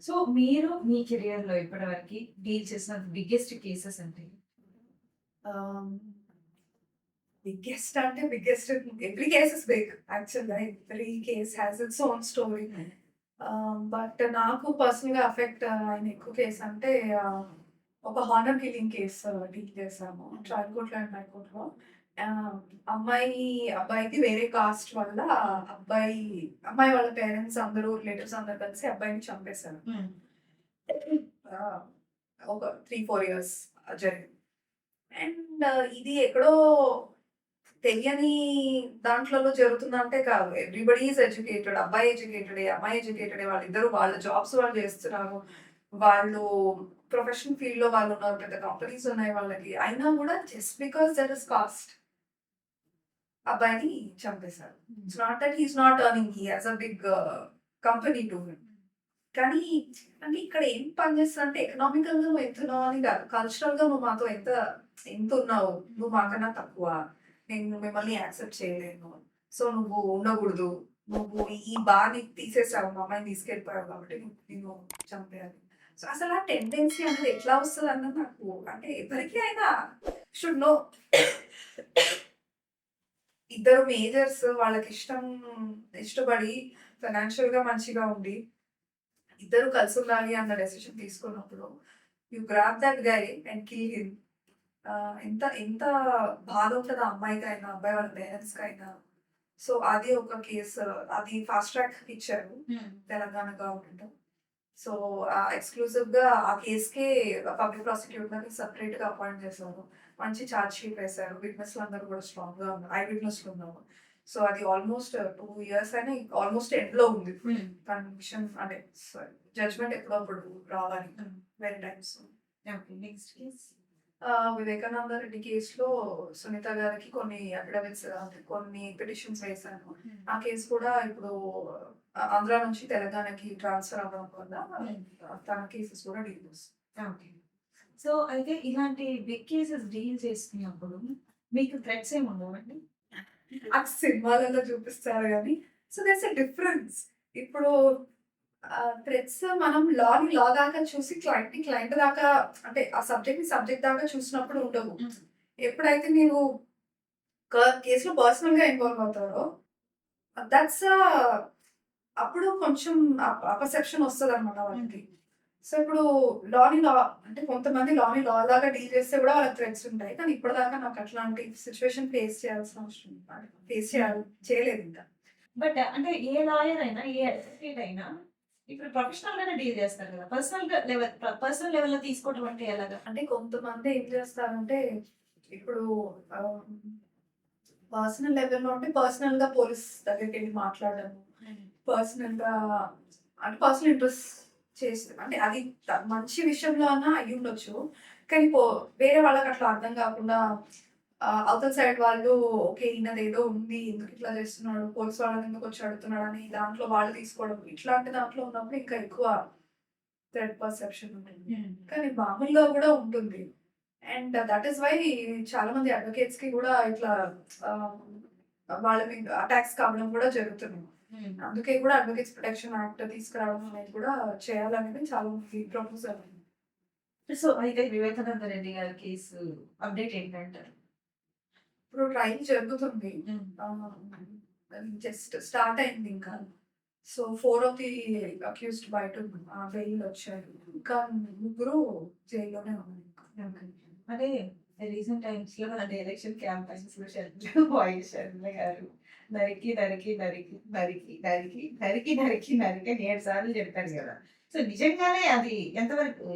So, మీరు మీ కెరియర్‌లో ఇప్పటివరకి డీల్ చేసిన బిగ్గెస్ట్ కేసెస్ ఏంటి? బిగ్గెస్ట్ అంటే biggest, every case is big యాక్చువల్‌గా. Every case has its own story. But నాకు పర్సనల్‌గా అఫెక్ట్ అయిన ఎక్కువ కేస్ అంటే ఒక హానర్ కిల్లింగ్ కేసు డీల్ చేశాము ట్రయల్ కోర్ట్‌లో అండ్ హై కోర్ట్‌లో. ఆహ్, అబ్బాయికి వేరే కాస్ట్ వల్ల అమ్మాయి వాళ్ళ పేరెంట్స్ అందరూ రిలేటివ్స్ అందరూ కలిసి అబ్బాయిని చంపేశారు. హ్మ్. ఆహ్, ఒక 3, 4 ఇయర్స్ జరిగింది. అండ్ ఇది ఎక్కడో తెలియని దాంట్లలో జరుగుతుందంటే కాదు. Everybody is educated. అబ్బాయి ఎడ్యుకేటెడే, అమ్మాయి ఎడ్యుకేటెడే. వాళ్ళిద్దరూ వాళ్ళ జాబ్స్ వాళ్ళు చేస్తున్నారు. వాళ్ళు ప్రొఫెషనల్ ఫీల్డ్‌లో వాళ్ళున్నారు. పెద్ద కంపెనీస్ ఉన్నాయి వాళ్ళకి. అయినా గూడా just because there is caste అబ్బాయిని చంపేశారు. It's not that he is not earning. He has a big company to him. కానీ అంటే ఇక్కడ ఏం పని చేస్తదంటే ఎకనామికల్‌గా నువ్వు ఎంతున్నావు అని కాదు. కల్చరల్‌గా నువ్వు మాతో ఎంతున్నావు. నువ్వు మాకన్నా తక్కువ. నేను మిమ్మల్ని యాక్సెప్ట్ చేయలేను. సో, నువ్వు ఉండకూడదు. నువ్వు ఈ బార్‌ని తీసేసావు. మా అమ్మాయిని తీసుకెళ్ళిపోయావు కాబట్టి నిన్ను చంపేయాలి. సో, అసలు ఆ టెండెన్సీ అనేది ఎట్లా వస్తదన్నది నాకు అంటే ఎవరికి అయినా షుడ్ నో. ఇద్దరు మేజర్స్ ఇష్టపడి ఫైనాన్షియల్‌గా మంచిగా ఉండి ఇద్దరు కలిసి ఉండాలి అన్న డెసిషన్ తీసుకున్నప్పుడు you grab that guy and kill him. ఎంత ఎంత బాధ ఉంటది ఆ అమ్మాయికైనా, అబ్బాయి వాళ్ళ పేరెంట్స్‌కైనా. సో, అది ఒక కేసు. అది ఫాస్ట్ ట్రాక్ ఇచ్చారు హ్మ్. తెలంగాణ గవర్నమెంట్. సో, ఎక్స్‌క్లూజివ్‌గా ఆ కేస్‌కే పబ్లిక్ ప్రాసిక్యూటర్‌ని సెపరేట్‌గా అపాయింట్ చేశారు. మంచి చార్జ్ షీట్ వేశారు. విట్నెస్‌లందరూ కూడా స్ట్రాంగ్‌గా ఉన్నారు. ఐ విట్నెస్‌లు ఉన్నారు. సో, అది ఆల్మోస్ట్ 2 ఇయర్స్ అని ఆల్మోస్ట్ ఎండ్‌లో ఉంది. హ్మ్. కన్విక్షన్ అంటే జడ్జ్‌మెంట్ ఎప్పుడో అప్పుడు రావాలి. హ్మ్. Very times. Okay. Next case. Vivekananda Reddy కేసులో సునీత గారికి కొన్ని అఫిడవిట్స్ అంటే కొన్ని పిటిషన్స్ వేశాను. హ్మ్. ఆ కేసు కూడా ఇప్పుడు ఆంధ్ర నుంచి తెలంగాణకి ట్రాన్స్‌ఫర్ అవ్వడం వల్ల హ్మ్. తన కేసెస్ కూడా డీల్ చేస్తుంది. ఓకే. సో, అయితే ఇలాంటి బిగ్ కేసెస్ డీల్ చేసుకున్నప్పుడు మీకు థ్రెట్స్ ఏమి ఉండవండి? అది సినిమాలలో చూపిస్తారు గానీ, సో దేర్స్ ఎ డిఫరెన్స్. ఇప్పుడు థ్రెడ్స్ మనం లా దాకా చూసి క్లయింట్ దాకా అంటే ఆ సబ్జెక్ట్ దాకా చూసినప్పుడు ఉండవు. హ్మ్. ఎప్పుడైతే మీరు కేస్‌లో పర్సనల్‌గా ఇన్వాల్వ్ అవుతారో దట్స్ అప్పుడు కొంచెం అపర్సెప్షన్ వస్తదనమాట హ్మ్. వాళ్ళకి. సో, ఇప్పుడు లా అంటే కొంతమంది లా లాగా డీల్ చేస్తే కూడా వాళ్ళకి థ్రెట్స్ ఉంటాయి. కానీ ఇప్పటిదాకా నాకు అట్లాంటి సిట్యుయేషన్ ఫేస్ చేయాల్సిన అవసరం ఫేస్ చేయలేదింకా. బట్ అంటే ఏ లాయర్ అయినా, ఏ అడ్వొకేట్ అయినా ఇప్పుడు ప్రొఫెషనల్‌గానే డీల్ చేస్తారు కదా! పర్సనల్ లెవెల్‌లో తీసుకోవడం అంటే ఎలాగా? అంటే కొంతమంది ఏం చేస్తారంటే, ఇప్పుడు ఆహ్, పర్సనల్ లెవెల్‌లో అంటే పర్సనల్‌గా పోలీస్ దగ్గరికెళ్లి మాట్లాడడము. హ్మ్. పర్సనల్‌గా అంటే పర్సనల్ ఇంట్రెస్ట్ అంటే అది మంచి విషయంలో అన్నా అయ్యుండొచ్చు. కానీ వేరే వాళ్ళకి అట్లా అర్థం కాకుండా అవతల సైడ్ వాళ్ళు ఓకే. ఈయనదేదో ఉంది. ఎందుకు ఇట్లా చేస్తున్నాడు? పోలీస్ వాళ్ళని ఎందుకొచ్చి అడుగుతున్నాడని దాంట్లో వాళ్ళు తీసుకోవడం. ఇట్లాంటి దాంట్లో ఉన్నప్పుడు ఇంకా ఎక్కువ థ్రెడ్ పర్సెప్షన్ ఉంటుంది. హ్మ్. కానీ మామూలుగా కూడా ఉంటుంది. అండ్ దట్ ఈస్ వై చాలా మంది అడ్వకేట్స్‌కి కూడా ఇట్లా ఆహ్, వాళ్ళ మీద అటాక్స్ కావడం కూడా జరుగుతుంది. హ్మ్. అందుకే కూడా అడ్వకేట్స్ ప్రొటెక్షన్ యాక్ట్ తీసుకురావడం అనేది కూడా చేయాలనేది చాలా మంది ప్రపోజల్. సో, అయితే వివేకానంద రెడ్డి గారి కేసు అప్డేట్ ఏంటంటారు? ఇప్పుడు ట్రయల్ జరుగుతుంది. హ్మ్. జస్ట్ స్టార్ట్ అయింది ఇంకా. So, 4 of the accused bail వచ్చారు. ఇంకా ముగ్గురు జైల్లోనే ఉన్నారు ఇంకా. ఓకే. అంటే రీసెంట్ టైమ్స్‌లో అంటే ఎలక్షన్ క్యాంపెయిన్స్‌లో వైఎస్ షర్మిల గారు నరికి, నరికి, నరికి, నరికి, నరికి, నరికి, నరికి, నరికి అని 7 సార్లు చెప్పారు గదా! సో, నిజంగానే అది ఎంతవరకు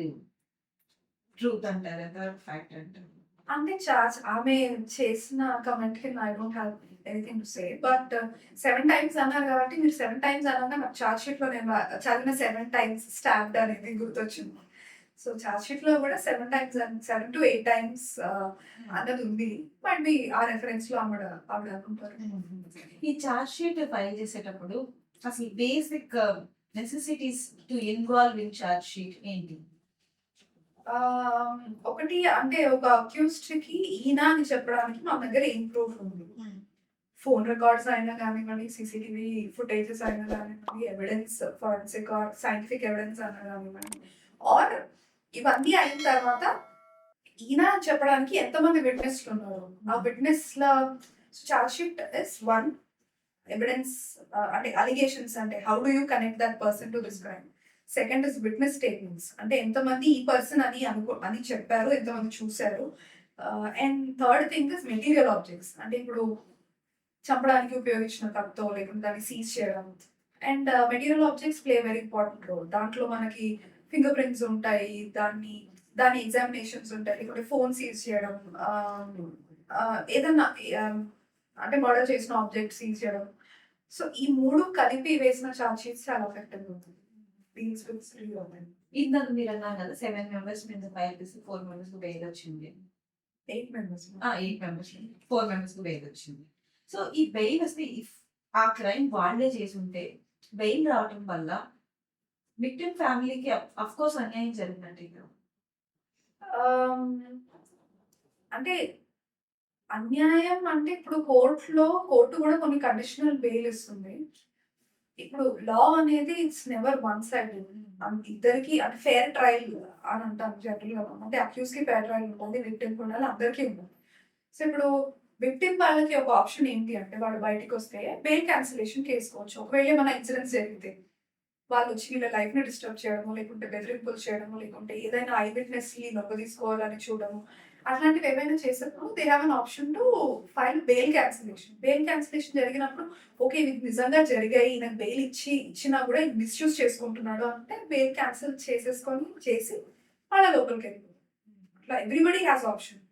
ట్రూత్ అంటారు? ఎంతవరకు ఫ్యాక్ట్ అంటారు? అంటే ఆమె చేసిన కామెంట్‌కి I don't have anything to say. But 7 times అన్నారు కాబట్టి మీరు 7 టైమ్స్ అనంగా నాకు చార్ట్ షీట్‌లో నేను చదివిన 7 టైమ్స్ స్టాంప్డ్ అనేది గుర్తొచ్చింది. సో, చార్ట్ షీట్‌లో కూడా 7 టైమ్స్ 7-8 టైమ్స్ అన్నది ఉంది. మేబీ ఆ రిఫరెన్స్‌లో ఆవిడ అనుకుంటారు. ఈ చార్జ్ షీట్ ఫైల్ చేసేటప్పుడు అసలు basic necessities to involve in charge sheet ఏంటి? ఒకటి అంటే ఒక అక్యూజ్డ్‌కి ఈయన అని చెప్పడానికి మా దగ్గర ఏం ప్రూఫ్ ఉంది. ఫోన్ రికార్డ్స్ అయినా కానివ్వండి, సీసీటీవీ ఫుటేజెస్ అయినా కానివ్వండి, evidence forensic are scientific evidence అయినా కానివ్వండి, ఆర్ ఇవన్నీ అయిన తర్వాత ఈయన చెప్పడానికి ఎంతమంది విట్నెస్లు ఉన్నారు, ఆ విట్నెస్ల charge sheet is one, evidence అంటే అలిగేషన్స్ అంటే how do you connect that person to this crime. Second is witness statements అంటే ఎంతమంది ఈ పర్సన్ అని చెప్పారు, ఎంతమంది చూశారు. And third thing is material objects అంటే ఇప్పుడు చంపడానికి ఉపయోగించిన కత్తో లేకుంటే దాన్ని సీజ్ చేయడం. And material objects play very important role. దాంట్లో మనకి ఫింగర్ ప్రింట్స్ ఉంటాయి, దాని ఎగ్జామినేషన్స్ ఉంటాయి, లేకుంటే ఫోన్ సీజ్ చేయడం, ఏదన్నా అంటే మర్డర్ చేసిన ఆబ్జెక్ట్ సీజ్ చేయడం. సో ఈ మూడు కలిపి వేసిన ఛార్జ్ షీట్స్ చాలా ఎఫెక్టివ్ ఉంటుంది. డీల్స్ విత్ ఇందాక మీరు అన్నారు కదా 7 మెంబర్స్ మీద ఫైల్ చేసి 4 మెంబర్స్ బెయిల్ వచ్చింది. 8 members. 8 మెంబర్స్ 4 మెంబర్స్ బెయిల్ వచ్చింది. సో ఈ బెయిల్ వస్తే ఇఫ్ ఆ క్రైమ్ వాళ్ళే చేసి ఉంటే బెయిల్ రావటం వల్ల విక్టిమ్ ఫ్యామిలీకి అఫ్ కోర్స్ అన్యాయం జరిగినట్టే కదా. అంటే అన్యాయం అంటే ఇప్పుడు కోర్టు కూడా కొన్ని కండిషనల్ బెయిల్ ఇస్తుంది. ఇప్పుడు లా అనేది ఇట్స్ నెవర్ వన్ సైడ్. ఇద్దరికి అంటే ఫేర్ ట్రయల్ అని అంటాం జనరల్ గా. అంటే అక్యూజ్ కి ఫేర్ ట్రయల్ ఉంటుంది, విక్టిమ్ ఉండాలి, అందరికీ ఉంటుంది. సో ఇప్పుడు విక్టిమ్ వాళ్ళకి ఒక ఆప్షన్ ఏంటి అంటే వాళ్ళు బయటకు వస్తే బెయిల్ క్యాన్సిలేషన్ చేసుకోవచ్చు. ఒకవేళ ఏమైనా ఇన్సిడెంట్స్ జరిగితే వాళ్ళు వచ్చి వీళ్ళ లైఫ్ ని డిస్టర్బ్ చేయడము, లేకుంటే బెదిరింపులు చేయడము, లేకుంటే ఏదైనా ఐ విట్నెస్ ని లొంగ తీసుకోవాలని చూడము, అట్లాంటివి ఏమైనా చేసినప్పుడు they have an option to file bail cancellation. Bail cancellation జరిగినప్పుడు ఓకే ఇది నిజంగా జరిగాయి, ఈయనకు బెయిల్ ఇచ్చినా కూడా మిస్యూజ్ చేసుకుంటున్నాడు అంటే బెయిల్ క్యాన్సిల్ చేసి వాళ్ళ లోపలికి వెళ్ళిపోతుంది. అట్లా ఎవ్రీబడి హ్యాస్ ఆప్షన్.